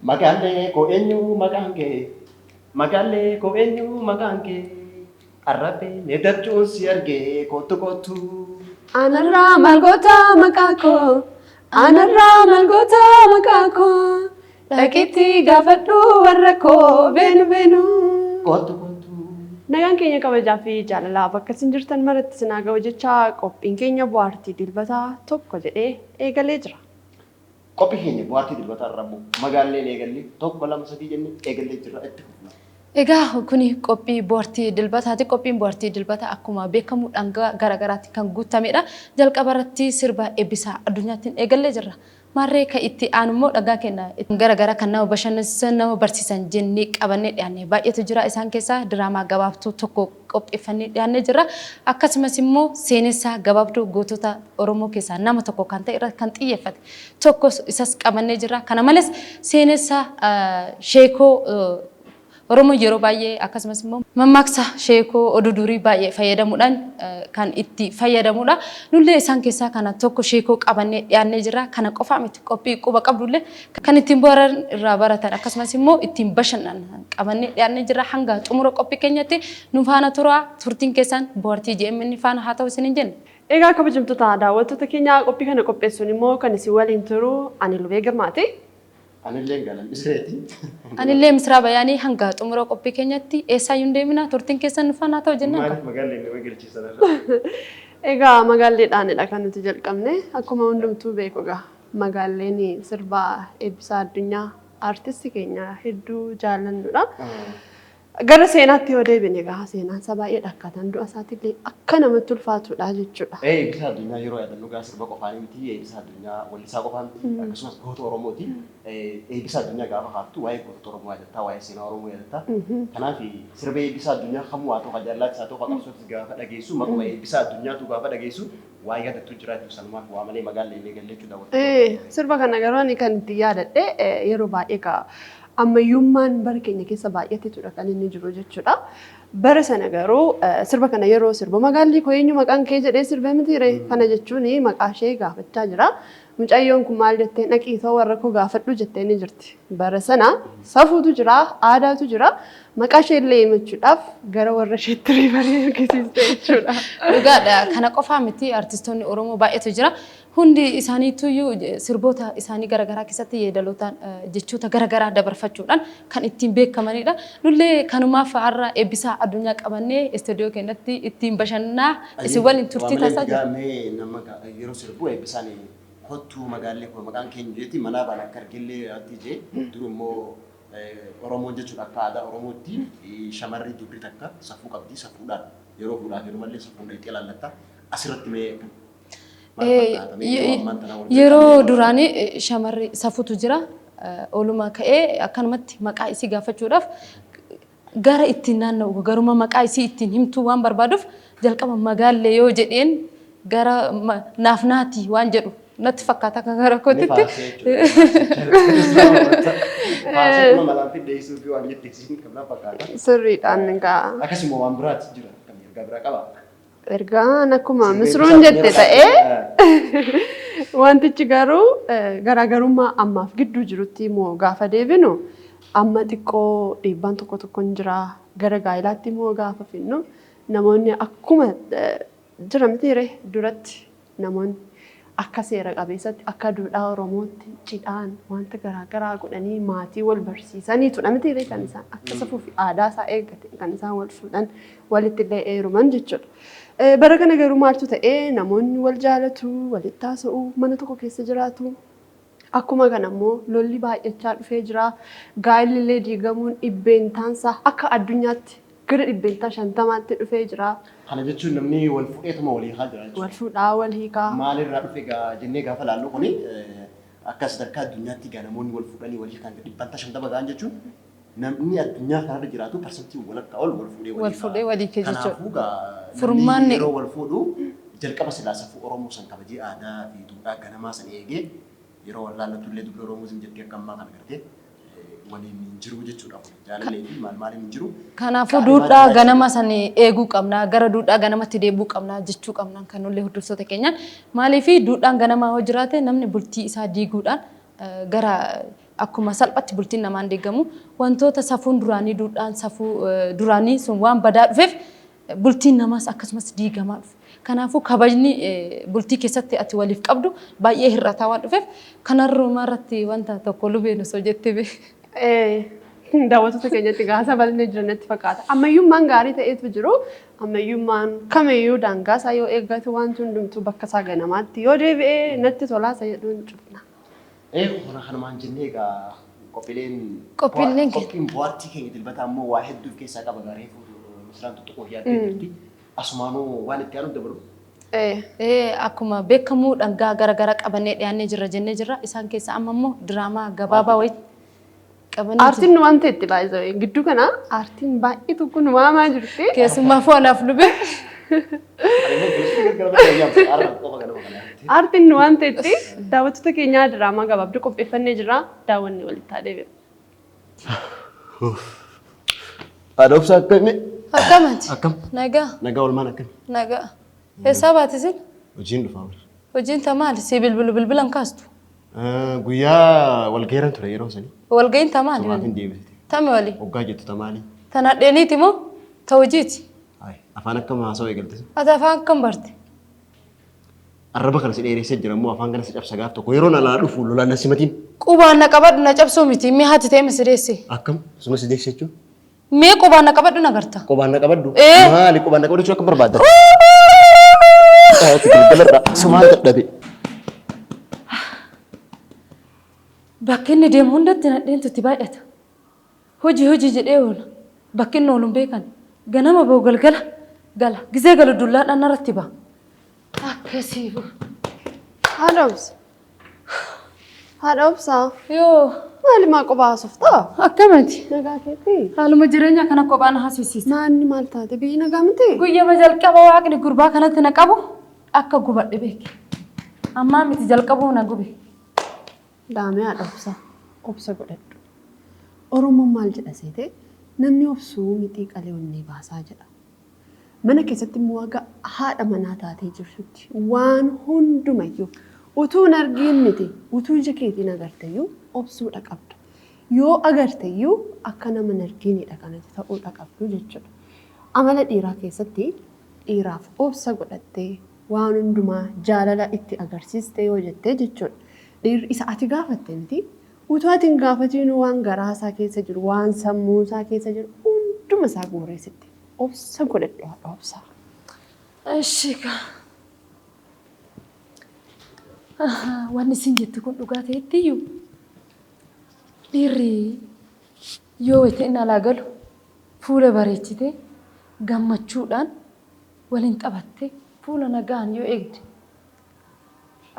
Magalle ko eenyu maqaan kee Magalle ko eenyu maqaan kee Arrabe ne dabcuun si argee kottu Anarraa malgoota maqaa koo Anarraa malgoota maqaa koo Dhaqiitti gaafadhu warra koo beenu kottu Nagaan keenya kabajaa fi jaalalaa bakka isin jirtan maratti sinaa ga'u jecha qophiin keenya bu'aartii dilbataa tokko jedhee eegalee jira. Qophii keenya bu'aartii dilbataa irraa magaalleen eegalli tokko lama sadii jennee eegallee jirra itti fufna. Egaa kuni qophii bu'aartii dilbataati. Qophiin bu'aartii dilbataa akkuma beekamu dhangaa garaagaraatti kan guutamedha. Jalqaba irratti sirba eebbisaa addunyaatiin eegallee jirra. Maarree kan itti aanummoo dhagaa kenna garaagaraa kan nama bashannansiisan nama barsiisan jennee qabannee dhiyaannee baay'eetu jira. Isaan keessaa diraamaa gabaabtuu tokko qopheeffannee dhiyaannee jira. Akkasumas immoo seenessaa gabaabduu gootota Oromoo keessaa nama tokko kan ta'e irratti kan xiyyeeffate tokko isas qabannee jira. Kana malees seenessaa sheekoo Oromoo yeroo baay'ee akkasumas immoo mammaaksa sheekoo oduu durii baay'ee fayyadamuudhaan kan itti fayyadamudha. Nullee isaan keessaa kana tokko sheekoo qabannee dhiyaannee jira. Kana qofaa miti qophii quba qabdullee kan ittiin bohaaran irraa baratan akkasumas immoo ittiin bashannanan qabannee dhiyaannee jira. Hanga xumura qophii keenyatti nu faana turaa turtiin keessan bu'aartii JMN faana haa ta'u isiniin jenna. Egaa kabajamtoota daawwattoota keenya qophii kana qopheessuun immoo kan isin waliin turu ani Lubee Girmaati. Anillee galan isreeti. Anillee Misraa Bayaanii hanga xumura qophii keenyatti eessaayyuu deemina turtiin keessan nu faana haa ta'u jennaan. Maaliif magaalleen nama galchiisan? Egaa magaalleedhaanidha kan nuti jalqabne akkuma hundumtuu beeku egaa magaalleen sirba eebbisaa addunyaa artistii keenya hedduu jaallannudha. Gara seenaatti yoo deebine egaa seenaan isaa baay'ee akkatan du'a isaatiillee akka namatti ulfaatudha jechuudha. Eebbisaa addunyaa yeroo yaadannu gaa sirba qofaanii miti eebbisaa addunyaa wallisaa qofaa miti akkasumas goota Oromooti. Eebbisaa addunyaa gaafa kaaftu waa'ee goota Oromoo yaadatta waa'ee seenaa Oromoo yaadatta. Kanaaf sirba eebbisaa addunyaa kamuu haa ta'u kajaallatti haa ta'u qabsootti gaafa dhageessu maquma eebbisaa addunyaatu gaafa dhageessu waa yaadattu jiraatu sanumaaf waa malee magaallee illee galleechuu daawwatu. Sirba kana garuu ani kan itti yaadadhe yeroo baay'ee kaa ammayyummaan bara keenya keessa baay'ateetudha kan inni jiru jechuudha. Bara sana garuu sirba kana yeroo sirba magaalli koo eenyu maqaan kee jedhee sirba mitiire kana jechuun maqaa ishee gaafachaa jira. Mucayyoon kun maal jettee dhaqiitoo warra koo gaafadhu jettee ni jirti. Bara sana safuutu jira, aadaatu jira. Maqaa ishee illee himachuudhaaf gara warra isheetti riifarii argisiiste jechuudha. Dhugaadha. Kana qofaa miti artistoonni Oromoo baay'eetu jira. Hundi isaaniituyyuu sirboota isaanii garaagaraa keessatti yeedalootaan jechoota garaagaraa dabarfachuudhaan kan ittiin beekamanidha. Nullee kanumaaf har'a eebbisaa addunyaa qabannee istuudiyoo keenyatti ittiin bashannanaa isin waliin turtii taasisaa jirra. Nama yeroo sirbu eebbisaan kottuu magaallee koo maqaan keenya jeetti manaa baan akka argillee ati jee dur immoo Oromoon jechuudha akka aadaa Oromootti shamarri dubri takka safuu qabdi safuudhaan yeroo fuudhaaf yeroo mallee safuun dhayxee laallatta asirratti mee yeroo duraanii shamarri safuutu jira ooluma ka'ee akkanumatti maqaa isii gaafachuudhaaf gara ittiin naanna'u garuma maqaa isii ittiin himtuu waan barbaaduuf jalqaba magaallee yoo jedheen gara naaf naati waan jedhu natti fakkaata kan gara kootitti. Sirriidhaan egaa. Akkasuma waan biraati jira kan ergaa biraa qaba. Ergaan akkuma misruun jette ta'ee wantichi garuu garaagarummaa ammaaf gidduu jirutti immoo gaafa deebinu amma xiqqoo dhiibbaan tokko tokkoon jira gara gaa'ilaatti immoo gaafa finnu namoonni akkuma jira mitiire duratti namoonni akka seera qabeessatti akka duudhaa Oromootti cidhaan wanta garaagaraa godhanii maatii wal barsiisaniitudha mitiire kan isaan akka safuu fi aadaa isaa eeggate kan isaan wal fuudhan walitti illee heeruman jechuudha. Bara kana garuu maaltu ta'ee namoonni wal jaalatu walitti haasa'u mana tokko keessa jiraatu. Akkuma kana immoo lolli baay'achaa dhufee jira. Gaa'illi illee diigamuun dhibbeentaan akka addunyaatti gara dhibbeentaa 50tti dhufee jira. Kana jechuun namni wal fuudheetuma walii haa jira jechuudha. Wal fuudhaa wal hiikaa. Maalirraa dhufe jennee gaafa laallu kuni akka sadarkaa addunyaatti namoonni wal fuudhanii walii kan dhibbeentaa 50 ga'an jechuun namni addunyaa kanarra jiraatu parsantii walakkaa ol wal fuudhee walii kee jechuudha. Kanaafuu Furmaanni yeroo wal fuudhu jalqaba silaa safuu Oromoo san kabajee aadaa fi duudhaa ganamaa san eegee yeroo wallaallatu illee dubbii Oromoo sin jettee akka ammaa kana gartee waliin hin jiru jechuudha. Jaalallee fi maaliin hin jiru. Kanaafuu duudhaa ganama san eeguu qabna gara duudhaa ganamatti deebi'uu qabna jechuu qabna kan nullee hordoftoota keenyaan maaliif duudhaan ganamaa hoo jiraate namni bultii isaa diiguudhaan gara akkuma salphatti bultiin namaan deegamu wantoota safuun duraanii duudhaan safuu duraanii sun waan badaa dhufeef bultiin namaas akkasumas diigamaa dhufe. Kanaafuu kabajni bultii keessatti ati waliif qabdu baay'ee hir'ataa waan dhufeef kanarrumaa irratti wanta tokko lubeen osoo jettee bee. Daawwattoota keenyatti gaasa bal'inee jiranitti fakkaata. Ammayyummaan gaarii ta'etu jiru. Ammayyummaan kamiyyuu daangaasaa yoo eeggatu wanti hundumtuu bakka isaa ganamaatti yoo deebi'ee natti tolaasa jedhuun cufna. Hora kanumaan jennee egaa qophiin bohaartii keenya dilbataa immoo waa hedduu keessaa qaba gaarii misiraan tuttuquu yaaddee jirti. Asumaanuu waan itti aanu dabalu. Akkuma beekamu dhangaa garaagaraa qabannee dhiyaannee jirra jennee jirra. Isaan keessaa amma immoo diraamaa gabaabaa wayii qabannee jirra. Aartiin waan ta'etti baay'ee gidduu kana aartiin baay'eetu kun waamaa jirti. Keessumaa foolaaf lubee. Aartiin waan ta'etti daawwattoota keenyaa diraamaa gabaabduu qopheeffannee jirra. Daawwanni walitti haa deebi'u. Adoobsa akkamii? Akkamati? Akkam? Nagaa. Nagaa olmaan akkami? Nagaa. Eessaa baatisin? Hojiin dhufaa bira. Hojiin ta maali? Si bilbilan kaastu? Guyyaa walga'iirran ture yeroo sanii. Walga'iin ta maali? Maaf hin deebisite? Tami wali? Hoggaa jettu ta maali? Ta nadheeniiti moo? Ta hojiiti? Afaan akkam haasawaa eegaltisa? Ati afaan akkam barte? Arraba kana si dheeressee jira immoo afaan kana si cabsa gaaf tokko yeroo nalaa dhufu lolaan na simatiin. Qubaan na qabadhu na cabsuu miti mee haati ta'e misideesse? Akkam? Suma si deesse jechuun? Mee qubaan na qabadhu na garta? Qubaan na qabadhu? Maali qubaan na qabadhu jechuun akkam barbaadda? Sumaan dadhabe. Bakki inni deemu hundatti nadheentu itti baay'ata. Hojii jedhee oola. Bakki inni oolu hin beekan. Ganama bahu galgala gala. Gizee galu dullaadhaan narratti ba'a. Akkasiifu. Haadha obsaa. Yoo. Maali maa qophaa haasoftaa? Akkamati? Nagaa keetii. Haaluma jireenyaa kana qophaan haasofsiisa. Naanni maal taate biyyi nagaa miti? Guyyama jalqaba waaqni gurbaa kanatti na qabu akka gubadhe beeke. Ammaa miti jalqabuu na gube. Daamee haadha obsaa. Obsa godhadhu. Oromoon maal jedha seete? Namni obsuu mixii qalee onnee baasaa jedha. Mana keessatti immoo aga haadha manaa taatee jirtutti waan hundumayyuu utuu hin argiin miti utuu ija keetiin agarteeyyuu obsuudha qabdu. Yoo agarteeyyuu akka nama hin argiinidha kanatti ta'uudha qabdu jechuudha. Amala dhiiraa keessatti dhiiraaf obsa godhattee waan hundumaa jaalala itti agarsiistee yoo jettee jechuudha. Dhiirri isa ati gaafatte miti utuu ati hin gaafatiin waan garaasaa keessa jiru waan sammuusaa keessa jiru hunduma isaa guureessitti. Obsa godhadhu haadha obsaa. Ashika. Wanni isin jettu kun dhugaa ta'ettiyyuu dhiirri yoo itti inni alaa galu fuula bareechitee gammachuudhaan waliin taphattee fuula nagaan yoo eegde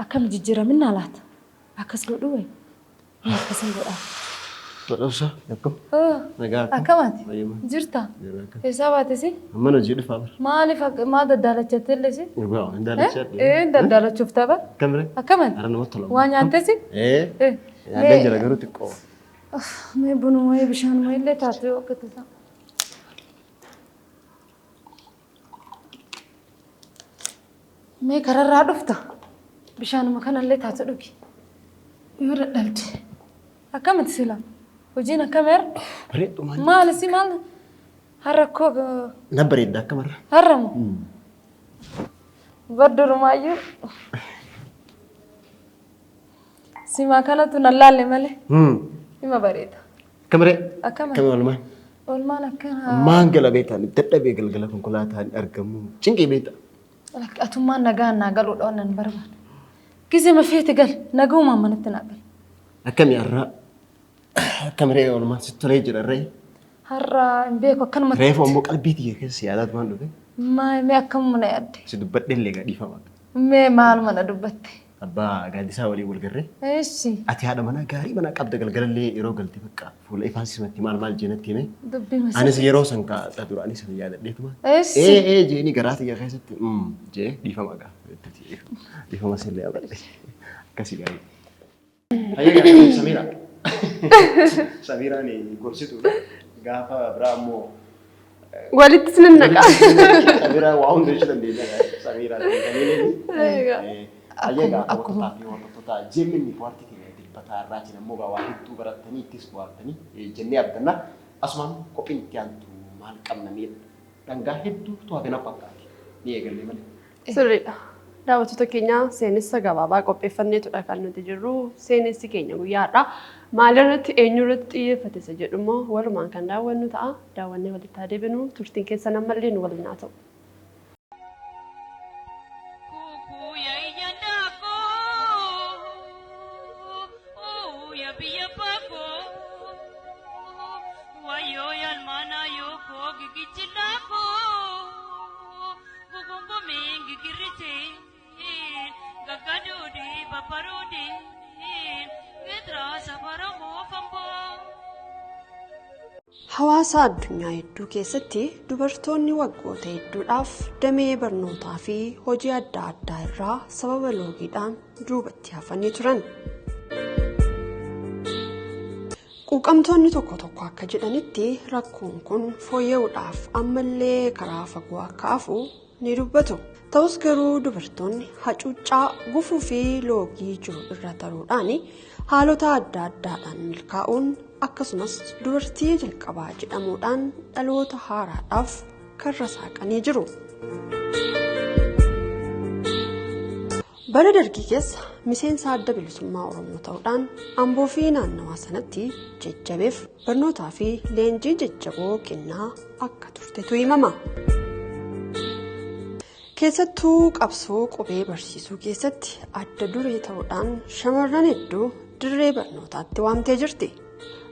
akkam jijjiiraminna laata? Akkas godhu wayi? Akkasin godhaa. Godhawsa akkam? Nagaa akkam? Akkamati? Jirta? Eessaa baatesi? Amma hojii dhufaa bira. Maaliif maal daddaalachatee illee? Dhugaa hin daalachaadhe. Daddaalachuuf tapha? Akkamire? Akkamati? Ara namatti tola. Waan nyaattesi? Nyaadhaan jira garuu xiqqoo. Mee bunuma wayii bishaanuma illee taate yoo akka tasaa. Mee kararraa dhufta? Bishaanuma kanallee taate dhugi. Yoo dadhabde. Akkamati silaa? Hojiin akkameera? Bareedu maal? Maalisi maal? Har'a koo na bareedda akkamarra. har'a moo? Baddurumayyuu. Simaa kanatu na laalle malee. Ima bareeda. Akkamiree? Akkamati? Akkamii olmaan? Olmaan akkana. Maan gala beektaan dadhabee galgala konkolaataan argamu cinqii beekta. Atummaan nagaan naa galuudha waan barbaadu. Gizima feete gal nagaumaan manatti naa gal. Akkamii har'a? Akkamiree olmaan si tolee jira ree? Har'a hin beeku akkanumatti. Reefu ammoo qalbii xiyya keessa yaadaatu waan dhufe? Mee akkamuma na yaadde? Si dubbadhe illee gadhiifama. Mee maaluma na dubbatte? Abbaa gaaddisaa walii wal garree? Eessi. Ati haadha manaa gaarii mana qabda galgalallee yeroo galte bakka fuula ifaan simatti maal jeenatti hime? Dubbii masa. Anis yeroo san kaa'adha duraan isa yaadadheetuma. Eessi. Jeeni garaa xiyya keessatti jee dhiifama gaa. Dhiifama sillee abadhe. Akkasii gaarii. Hayya Samiira. Samiiraan gorsituudha. Gaafa biraa ammoo walitti sinin naqa. Samiiraan waa hunda jechuu dandeenya. Samiiraan. Ayyaga akkuma wantoota jeeminni paartii keenya dhaabbata irraatiin ammoo waa hedduu barattanii ittis bu'attanii jennee abdanna. Asumaan qophiin itti aantu maal qabna miidha. Dhangaa hedduutu hagana fakkaate. Ni eegalle malee. Sirriidha. Daawwattoota keenya seenessa gabaabaa qopheeffanneetudha kan nuti jirru. Seenessi keenya guyyaadha. Maalirratti eenyurratti xiyyeeffate isa jedhummoo walumaan kan daawwannu ta'a. Daawwannee walitti haa deebinu. Turtiin keessan ammallee nu waliin haa ta'u. Hawaasa addunyaa hedduu keessatti dubartoonni waggoota hedduudhaaf damee barnootaa fi hojii adda addaa irraa sababa loogiidhaan duubatti hafanii turan. Quuqamtoonni tokko tokko akka jedhanitti rakkoon kun fooyya'uudhaaf ammallee karaa fagoo akka hafu ni dubbatu. Ta'us garuu dubartoonni hacuuccaa gufuu fi loogii jiru irra taruudhaan haalota adda addaadhaan milkaa'uun akkasumas dubartii jalqabaa jedhamuudhaan dhaloota haaraadhaaf karra saaqanii jiru. Bara dargii keessa miseensa adda bilisummaa Oromoo ta'uudhaan Amboo fi naannawaa sanatti jajjabeef barnootaa fi leenjii jajjaboo kennaa akka turtetu himama. Keessattuu qabsoo qubee barsiisuu keessatti adda duree ta'uudhaan shamarran hedduu dirree barnootaatti waamtee jirti.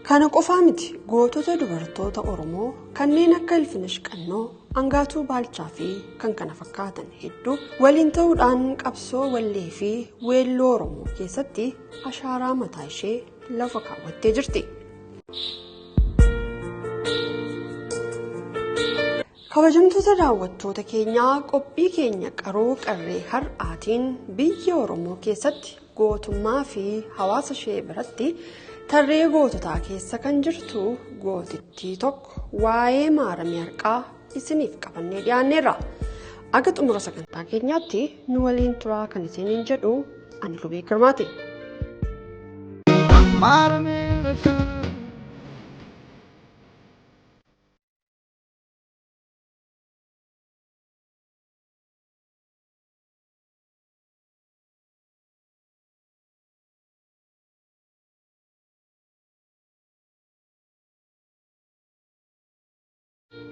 Kana qofaa miti gootota dubartoota Oromoo kanneen akka Ilfinash Qannoo, Angaatuu Baalchaa fi kan kana fakkaatan hedduu waliin ta'uudhaan qabsoo wallee fi weelloo Oromoo keessatti ashaaraa mataa ishee lafa kaawwattee jirti. Kabajamtoota daawwattoota keenyaa qophii keenya qaroo qarree har'aatiin biyya Oromoo keessatti gootummaa fi hawaasa ishee biratti tarree goototaa keessa kan jirtu gootittii tokko waa'ee maaramee harqaa isiniif qabannee dhiyaanneerra. Aga xumura sagantaa keenyaatti nu waliin turaa kan isiniin jedhu ani Lubee Girmaati.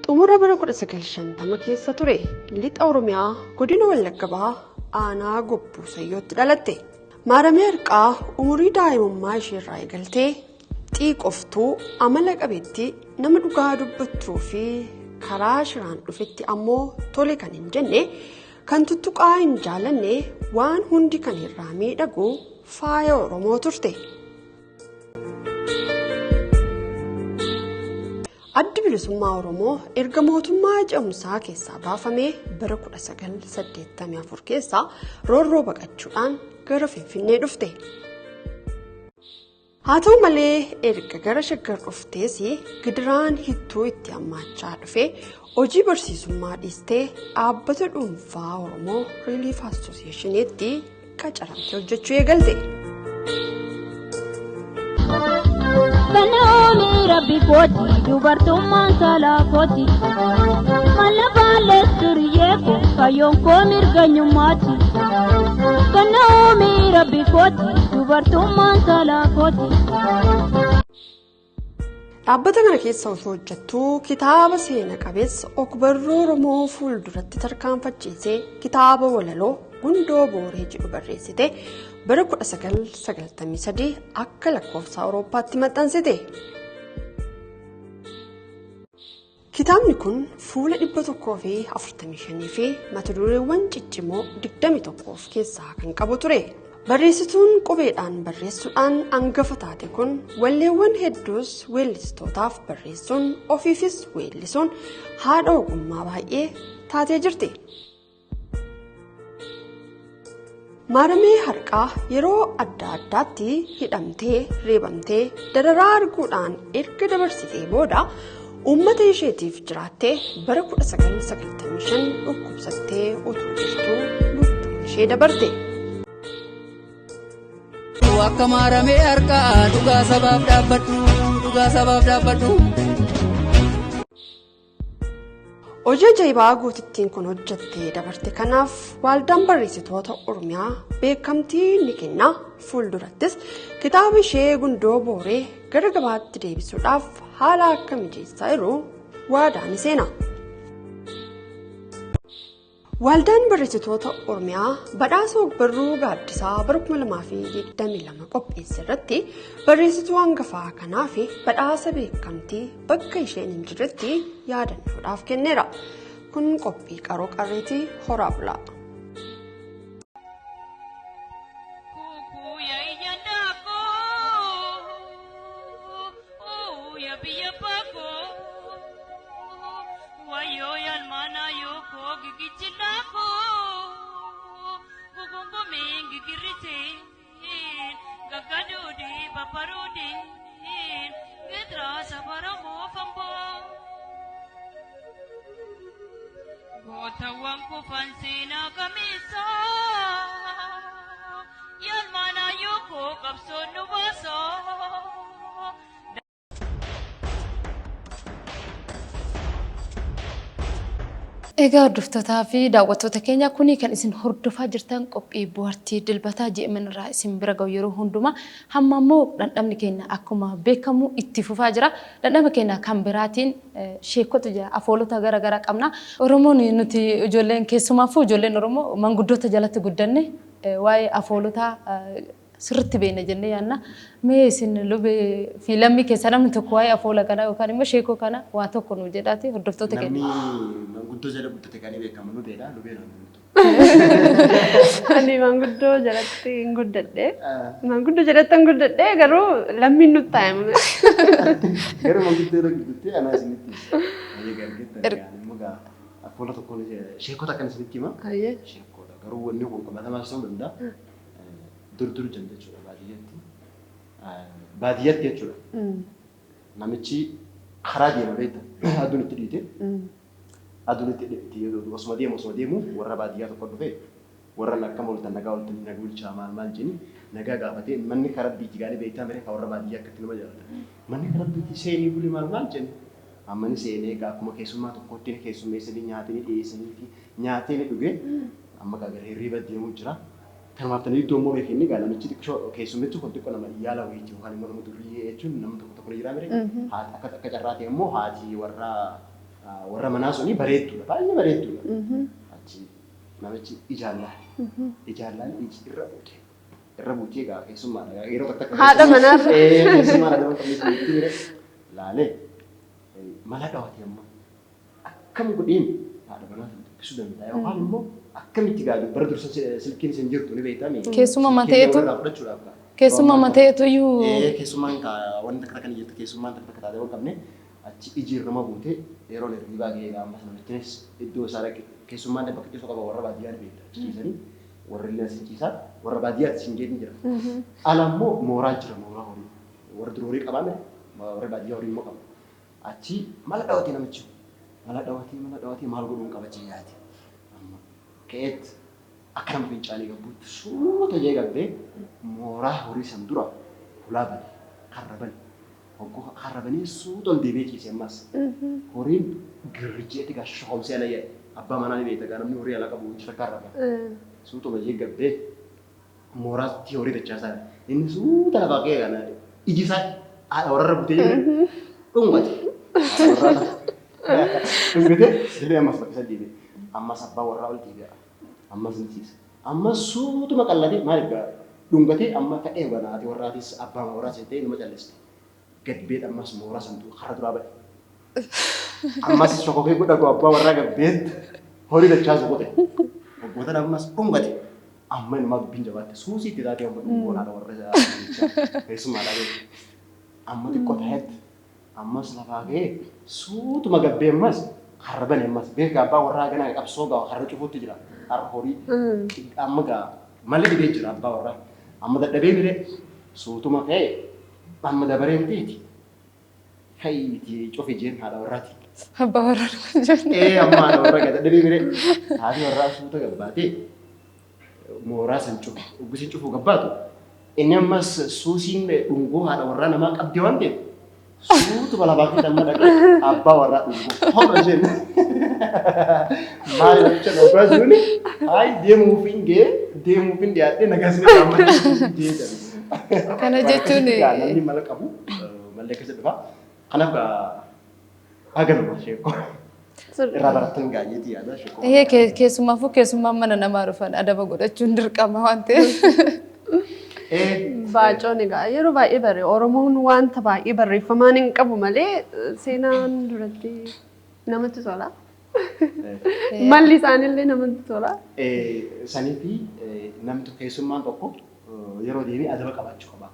Xumura bara 1950 keessa ture lixa Oromiyaa godina Wallagga Bahaa aanaa Gobbuu Sayyootti dhalatte. Maaramee Harqaa umurii daa'imummaa ishee irraa eegaltee xiiqoftuu amala qabeettii nama dhugaa dubbattuu fi karaa shiraan dhufetti ammoo tole kan hin jenne kan tuttuqaa hin jaalanne waan hundi kan irraa miidhagu faaya Oromoo turte. Addi bilisummaa Oromoo erga mootummaa ce'umsaa keessaa baafamee bara 1984 keessa roorroo baqachuudhaan gara Finfinnee dhufte. Haa ta'u malee erga gara Shaggar dhuftees gidiraan hittuu itti hammaachaa dhufe hojii barsiisummaa dhiistee dhaabbata dhuunfaa Oromoo Relief Associationitti qacaramtee hojjechuu eegalte. Kanaomi Rabbi kooti dubartummaan saalaa kooti mala baaleessuriyyee ko kayyoon koo mirganyummaati. Kanaomi Rabbi kooti dubartummaan saalaa kooti. Dhaabbata kana keessa osoo hojjettuu kitaaba seena qabeessa ogbarruu Oromoo fuulduratti tarkaanfachiisee kitaaba walaloo gundoo booree jedhu barreessite. Bara 1993 akka lakkoofsa Awurooppaatti maxxansite. Kitaabni kun fuula 145 fi mata dureewwan ciccimoo 21 of keessaa kan qabu ture. Barreessituun qubeedhaan barreessuudhaan hangafa taate kun walleewwan hedduus weellistootaaf barreessuun ofiifis weellisuun haadha ogummaa baay'ee taatee jirti. Maaramee Harqaa yeroo adda addaatti hidhamtee reebamtee dararaa arguudhaan erga dabarsitee booda uummata isheetiif jiraattee bara 1995 dhukkubsattee utuu jirtuu lubbuun ishee dabarte. akka maaramee harkaa dhugaa sabaaf dhaabbadhu. Hojii ajaa'ibaa guutittiin kun hojjettee dabarte kanaaf waldaan barreessitoota Oromiyaa beekamtii ni kenna. Fuuldurattis kitaaba ishee Gundoo Booree gara gabaatti deebisuudhaaf haala akka mijeessaa jiru waadaa ni seena. Waldaan barreessitoota Oromiyaa badhaasa Ogbarruu Gaaddisaa bara 2022 qopheesse irratti barreessituu hangafaa kanaa fi badhaasa beekamtii bakka isheen hin jirretti yaadannoodhaaf kenneera. Kun qophii qaroo qarreetii horaa bulaa. Gotawan kufan sina kamisa Yan mana yuko kapson nubaso Egaa hordoftootaa fi daawwattoota keenya kuni kan isin hordofaa jirtan qophii bohaartii dilbataa JMN irraa isin bira ga'u yeroo hundumaa hamma immoo dhandhamni keenya akkuma beekamu itti fufaa jira. Dhandhama keenya kan biraatiin sheekota jira afoolota garaagaraa qabna. Oromoon nuti ijoolleen keessumaafuu ijoolleen Oromoo manguddoota jalatti guddanne waa'ee afoolotaa sirriitti beekna jennee yaadna. Mee isin lubee fi lammii keessa namni tokko waa'ee afoola kana yookaan immoo sheekoo kana waa tokko nu jedhaati hordoftoota keenya. Namni manguddoo jala guddate kan beekamu nu ta'edha lubee namni. Ani manguddoo jalatti hin guddadhe. Manguddoo jalatti hin guddadhe garuu lammiin nutti taa'e. Garuu manguddoo jala guddatte anaa isinitti immoo afoola tokko sheekota akkan isinitti hima. Sheekota garuu wanni kun qabatamaa ta'uu danda'a. Dur janda jechuudha baadiyyaatti jechuudha. Namichi karaa deema beekta aduun itti dhiite osuma deemu warra baadiyyaa tokko dhufe warra akka moltan nagaa oltan nagaa bulchaa maal jenni nagaa gaafatee manni karaa biitti gaarii beektaa mere warra baadiyyaa akkatti nama jaalata. Manni karaa biitti seenii buli maal jenni ammani seenee akkuma keessummaa tokkotti keessummeessanii nyaatanii dhiyeessanii fi nyaatanii dhugee amma garee hirriba deemuu jira. Kanaafuu iddoo immoo beekinni gaala namichi keessummeessu kun xiqqoo nama yaala wayii yookaan immoo nama durii jechuun nama tokko jira mire akka carraa ta'e immoo haati warra manaa suni bareedduudha baay'ee bareedduudha. Achi namichi ijaallaan irra buutee egaa keessummaadha yeroo takka haadha manaa keessummaadha nama qabneetti mire laalee mala dhawatee ammoo akkam godhiin haadha manaa dubbisuu danda'a yookaan immoo akkamitti gaadhu bara dursa silkiin isin jirtu ni beektame. Keessummaa mateetu iyyuu. Keessummaan wanti akka kan jettu keessummaan takka taatee waan qabne achi ijiirrama buutee yeroo leerri baagee amma sanattis iddoo isaa dhaqe keessummaan bakka keessoo qaba warra baadiyyaa beekta ciisanii warra illee asin ciisaa warra baadiyyaa isin jedhin jira. Ala immoo mooraa jira mooraa horii warra dur horii qabame warra baadiyyaa horii immoo qaba. Achi mala dhawatee namichi mala dhawatee maal godhuun qabachee yaati. Keet akkam fincaanii gabbuutti suuta jee gabbee mooraa horii san dura hulaa bane hoggoo harrabanii suuta ol deebi'ee ciise ammas horiin girrijeeti gaa shoomsee ala yaa'e abbaa manaa ni beekta gaa namni horii ala qabu jira karraba suutuma jee gabbee mooraatti horii dachaasaa inni suuta lafaa qe'ee kana ijisaa warra butee jira dhungate jedhee ammas bakka isa deebi'e. Amma sabbaa warraa ol deebi'a. Amma sintiisa. Amma suutuma qallatee maaliif gaa dhungatee amma ta'ee banaatee warraatis abbaa mooraa seetee nama calliste. Gadbeet ammas mooraa santuu har'a duraa ba'e. Ammas shokokee godhagu abbaa warraa gadbeet horii dachaa soqote. Hoggootan ammas dhungate. Amma inni dubbiin jabaatte suusii itti taatee amma dhungoonaa warra keessummaadhaa beeku. Amma xiqqoo ta'etti ammas lafaa ga'ee suutuma gabbee ammas harban ammas beeka abbaa warraa ganaa qabsoo gaa harra cufuutti jira harra horii amma gaa malee dhibee jira abbaa warraa amma dadhabee mire suutuma ka'ee amma dabaree miteeti ka'iiti cufi jeen haadha warraati. Abbaa warraa amma haadha warraa gaa dadhabee mire haati warraa suuta gabbaatee mooraa san cufu uggisiin cufuu gabbaatu Inni ammas suusiin dhungoo haadha warraa namaa qabdi waan ta'eef suutu balabaa fi damma dhaqee abbaa warraa dhungoo hola jenna. Maal jecha dhugaa jiruuni hayi deemuufiin dhiyaadhee nagasni qaamanii deebi'an. Kana jechuun namni mala qabu mallee keessa dhufa. Kanaaf haganuma sheekoo. Irraa baratan gaayyeetii yaada sheekoo. Keessumaafuu keessummaan mana namaa dhufan adaba godhachuun dirqama waan ta'eef. Baacoon egaa yeroo baay'ee bare Oromoon wanta baay'ee barreeffamaan hin qabu malee seenaan duratti namatti tola. Malli isaanillee namatti tola. Sanii fi namni keessummaan tokko yeroo deemee adaba qabaachuu qaba.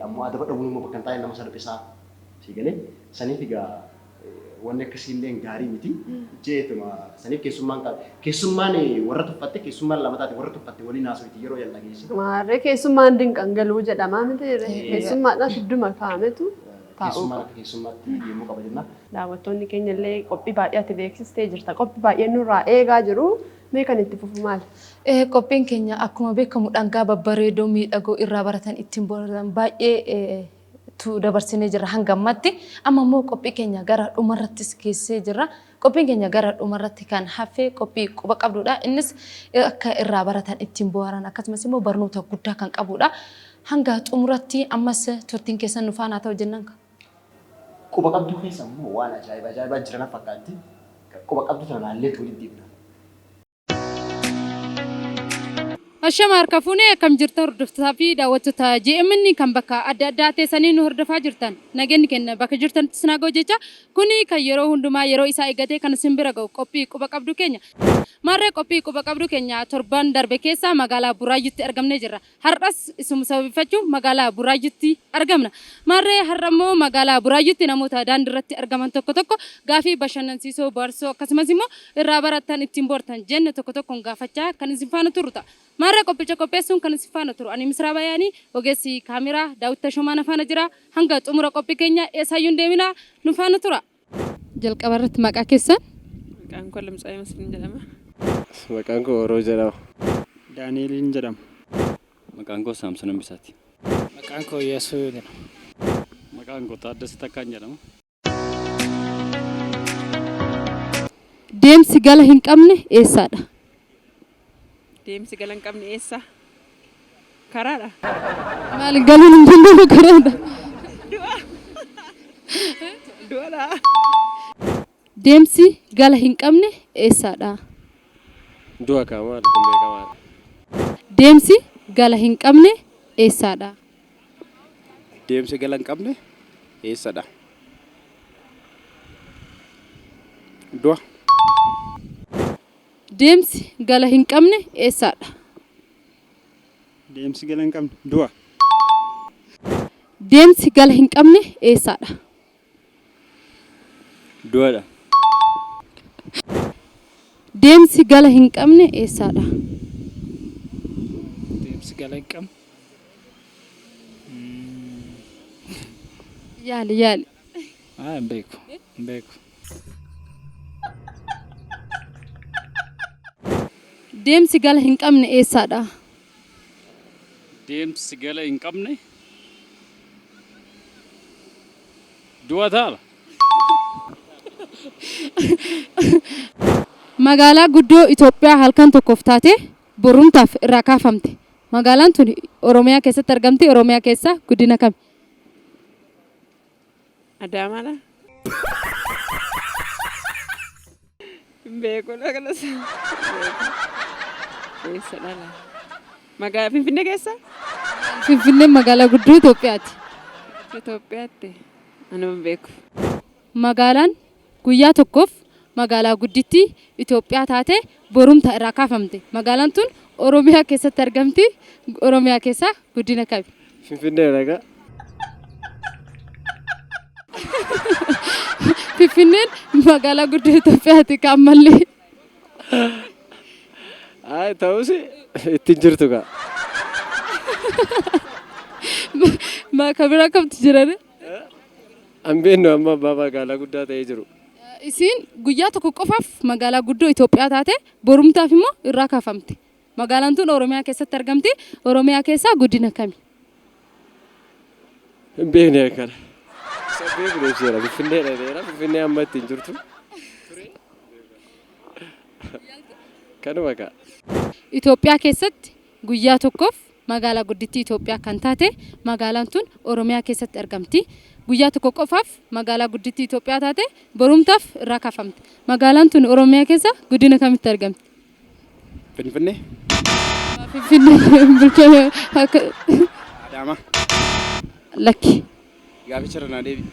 Ammoo adaba dhabuun immoo bakka hin taa'e nama salphisaa si galee saniif egaa wanni akkasiillee gaarii miti. Jeetuma saniif keessummaan warra tuffatte keessummaan lama taate warra tuffatte waliin haasawiti yeroo yalla geesse. Maarree keessummaan dinqan galuu jedhama miti keessummaadhaan hedduma kaa'ametu taa'u. Keessummaatti deemuu qaba jenna. Daawwattoonni keenya illee qophii baay'eetti beeksistee jirta. Qophii baay'een nurraa eegaa jiru. Mee kan itti fufu maali? Qophiin keenya akkuma beekamu dhangaa babbareedoo miidhagoo irraa baratan ittiin booratan baay'ee tu dabarsinee jirra hanga ammatti. Amma immoo qophii keenya gara dhumarrattis geessee jirra. Qophiin keenya gara dhumarratti kan hafe qophii quba qabdudha. Innis akka irraa baratan ittiin boharan akkasumas immoo barnoota guddaa kan qabudha. Hanga xumuratti ammas turtiin keessan nu faana ta'u jennaan. Quba qabduu keessa immoo waan ajaa'ibaa jiran fakkaatti. Quba qabduu tana naallee walitti deebina. Ashama harka fuunee akkam jirta hordoftoota fi daawwattoota JMN kan bakka adda addaa teessanii nu hordofaa jirtan nageenyi kenna bakka jirtanitti sinagoo jecha kuni kan yeroo hundumaa yeroo isaa eeggatee kan isin bira ga'u qophii quba qabduu keenya. Marree qophii quba qabduu keenya torban darbe keessa magaalaa Buraayyuutti argamnee jirra. Har'as isuma sababeeffachuun magaalaa Buraayyuutti argamna. Marree har'ammoo magaalaa Buraayyuutti namoota daandii irratti argaman tokko gaafii bashannansiisoo baarsoo akkasumas immoo irraa baratan ittiin boortan jenne tokkoon gaafachaa kan isin faana turru ta'a. Marree qophicha qopheessuun kan isin faana turu ani Misraa Bayaanii ogeessi kaameraa Daawit Tashomaa faana jira hanga xumura qophii keenya eessaayyuu deemina nu faana tura. Jalqaba irratti maqaa keessan? Maqaan koo Lamsaayee Masliin jedhama. Maqaan koo Oroo jedhama. Daani'eliin jedhama. Maqaan koo Saamson Ambisaati. Maqaan koo Yeesuu jedhama. Maqaan koo Taaddasa Takkaan jedhama. Deemsi gala hin qabne eessaadha? Deemsi gala hin qabne eessa? Karaadha. Maal galuun hin danda'u karaadha? Du'aadha. Deemsi gala hin qabne eessaadha? Du'a kaamaadha kun beekamaadha. Deemsi gala hin qabne eessaadha? Deemsi gala hin qabne eessadha? Du'a. Deemsi gala hin qabne eessaadha? Deemsi gala hin qabne du'a. Deemsi gala hin qabne eessaadha? Du'adha. Deemsi gala hin qabne eessaadha? Deemsi gala hin qabne. Yaali. Hin beeku. Deemsi gala hin qabne eessaadha? Deemsi gala hin qabne du'a taala. Magaalaa guddoo Itoophiyaa halkan tokkoof taate borumtaaf irraa kaafamte. Magaalaan tun Oromiyaa keessatti argamti. Oromiyaa keessa guddina kami? Adaamaadha. Hin beeku dhagalas. Eessadha. Magaalaa Finfinnee keessa? Finfinneen magaalaa guddoo Itoophiyaati. Itoophiyaatti. Ani hin beeku. Magaalaan guyyaa tokkoof magaalaa guddittii Itoophiyaa taate borumta irraa kaafamte. Magaalaan tun Oromiyaa keessatti argamti. Oromiyaa keessa guddina kami? Finfinnee dhagaa. Finfinneen magaalaa guddoo Itoophiyaati kan mallee. Ta'us ittiin jirtu kaa. Kabiraa kamtu jiran? Ambeen amma abbaa magaalaa guddaa ta'ee jiru. Isin guyyaa tokko qofaaf magaalaa guddoo Itoophiyaa taate borumtaaf immoo irraa kaafamte. Magaalaan tun Oromiyaa keessatti argamti. Oromiyaa keessaa guddina kami? Beekne akkana. Beekne ibseera. Finfinnee dheeraa. Finfinnee amma ittiin jirtu. Kanuma kaa. Itoophiyaa keessatti guyyaa tokkoof magaalaa guddittii Itoophiyaa kan taate magaalaan tun Oromiyaa keessatti argamti. Guyyaa tokko qofaaf magaalaa guddittii Itoophiyaa taate borumtaaf irraa kaafamte. Magaalaan tun Oromiyaa keessa guddina kamitti argamti? Finfinnee. Finfinnee bulchoo Adaamaa. Lakki. Gaaficha irraa deebi.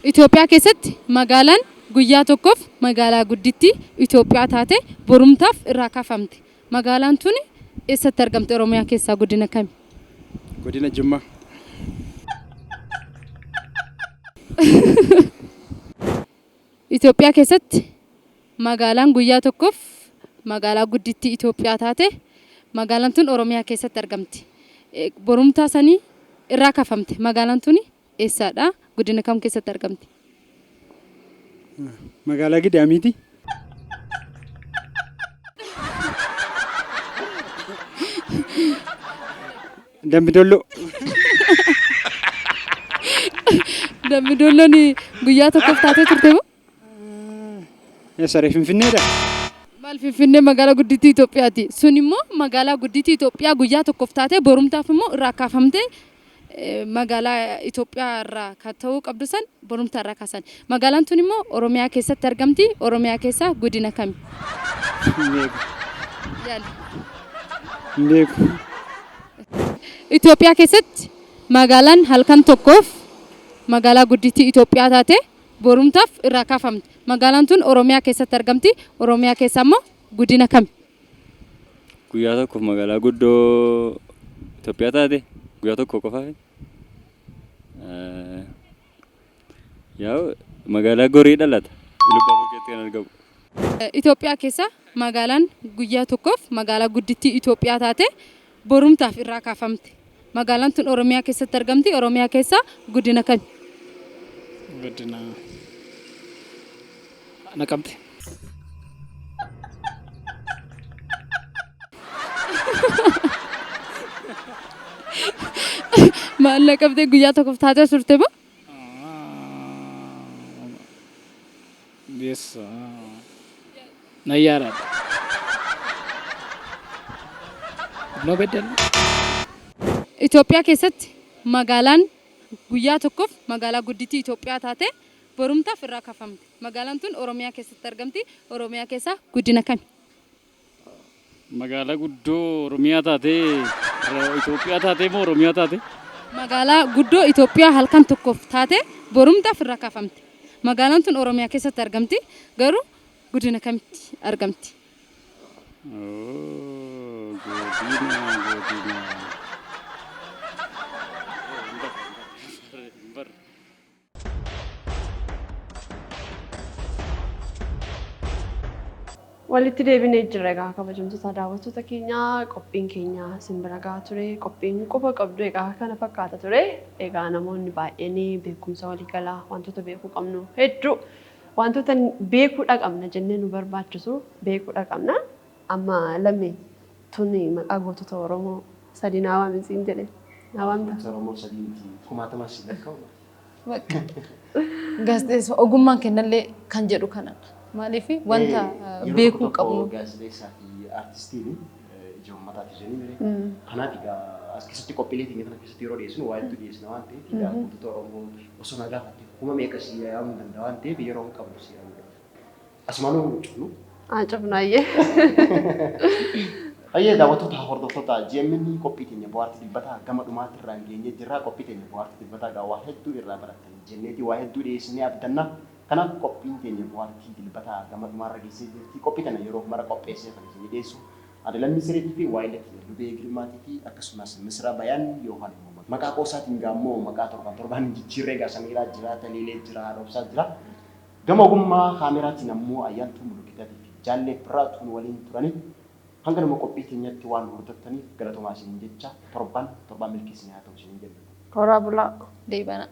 Itoophiyaa keessatti magaalaan guyyaa tokkoof magaalaa guddittii Itoophiyaa taate borumtaaf irraa kaafamte. Magaalaan tun eessatti argamte Oromiyaa keessaa guddina kami? Godina Jimmaa. Itoophiyaa keessatti magaalaan guyyaa tokkoof magaalaa guddittii Itoophiyaa taate magaalaan tun Oromiyaa keessatti argamti. Borumtaa sanii irraa kaafamte. Magaalaan tun eessadha? Guddina kam keessatti argamti? Magaalaa Gidaamiiti. Dambidolloo. Dambidolloon guyyaa tokkoof taatee turte moo? Saree Finfinneedha. Maal Finfinnee magaalaa guddittii Itoophiyaati. Sun immoo magaalaa guddittii Itoophiyaa guyyaa tokkoof taatee borumtaaf immoo irraa kaafamte magaalaa Itoophiyaa irraa kan ta'uu qabdu san borumtaa irraa kaasan. Magaalaan tun immoo Oromiyaa keessatti argamti. Oromiyaa keessaa guddina kami? Yaali. Beeku. Itoophiyaa keessatti magaalaan halkan tokkoof magaalaa guddittii Itoophiyaa taate borumtaaf irraa kaafamte. Magaalaan tun Oromiyaa keessatti argamti. Oromiyaa keessaa immoo guddina kami? Guyyaa tokkoof magaalaa guddoo Itoophiyaa taate guyyaa tokko qofaaf. Yaa magaalaa Gorii dhalata. Lubbaa bukkeetti kan argamu. Itoophiyaa keessa magaalaan guyyaa tokkoof magaalaa guddittii Itoophiyaa taate borumtaaf irraa kaafamte. Magaalaan tun Oromiyaa keessatti argamti. Oromiyaa keessaa guddina kami? Godina Naqamte. Maal Naqamtee guyyaa tokkoof taatee turte moo? Yes. Nayyaara. No beddel. Itoophiyaa keessatti magaalaan guyyaa tokkoof magaalaa guddittii Itoophiyaa taate borumtaaf irraa kaafamte. Magaalaan tun Oromiyaa keessatti argamti. Oromiyaa keessaa guddina kami? Magaalaa guddoo Oromiyaa taate Itoophiyaa taate moo Oromiyaa taate? Magaalaa guddoo Itoophiyaa halkan tokkoof taate borumtaaf irraa kaafamte. Magaalaan tun Oromiyaa keessatti argamti. Garuu guddina kamitti argamti? Godina. Walitti deebinee jirra egaa kabajamtoota daawwattoota keenyaa qophiin keenya simbira gahaa ture qophiin quba qabdu egaa kana fakkaata ture egaa namoonni baay'een beekumsa waliigalaa wantoota beekuu qabnu hedduu wantoota beekuudha qabna jennee nu barbaachisu beekuudha qabna amma lammii tuni maqaa gootota Oromoo sadii naa waamisiin jedhe naa waamta. Oromoo sadii kumaatama si lakkaa'u. Gaazexeessa ogummaan kennallee kan jedhu kanadha. Maaliif wanta beekuu qabnu. Gaazexeessaa fi aartistiin ijoommataaf jedhanii kanaaf egaa as keessatti qophiilee keenya kana keessatti yeroo dhiyeessinu waa hedduu dhiyeessina waan ta'eef egaa gootota Oromoo osoo nagaa fakkii kuma meeqa si yaa'uu danda'a waan ta'eef yeroo hin qabnu si yaa'uu. Asumaanuu cufnu. Cufnaayyee. Ayyee daawwattoota hordoftoota GMN qophii keenya bohaartii dibbataa gama dhumaatti irraan geenyee jirra. Qophii keenya bohaartii dibbataa egaa waa hedduu irraa barattan jenneeti waa hedduu dhiyeessinee abdanna. Kanaaf qophiin keenya bohaartii dibbataa gama dhumaarra geessee jirti. Qophii kana yeroo mara qopheessee kan isin dhiyeessu Adelan Misiriitii fi waa'ee Lubee Girmaatii fi akkasumas Misira Bayaan yookaan immoo maqaa qoosaatiin gaammoo maqaa torban jijjiirree egaa Samiraa jira, Taliilee jira, Roobsaa jira. Gama ogummaa kaameraatiin ammoo Ayyaantuu Mulukitaatii fi Jaallee Firaatuun waliin turanii hanga nama qophii keenyatti waan hordoftaniif galatoomaa isiniin jecha torban milkeessinee haa ta'u isiniin jenna. Koraa bulaa. Deebana.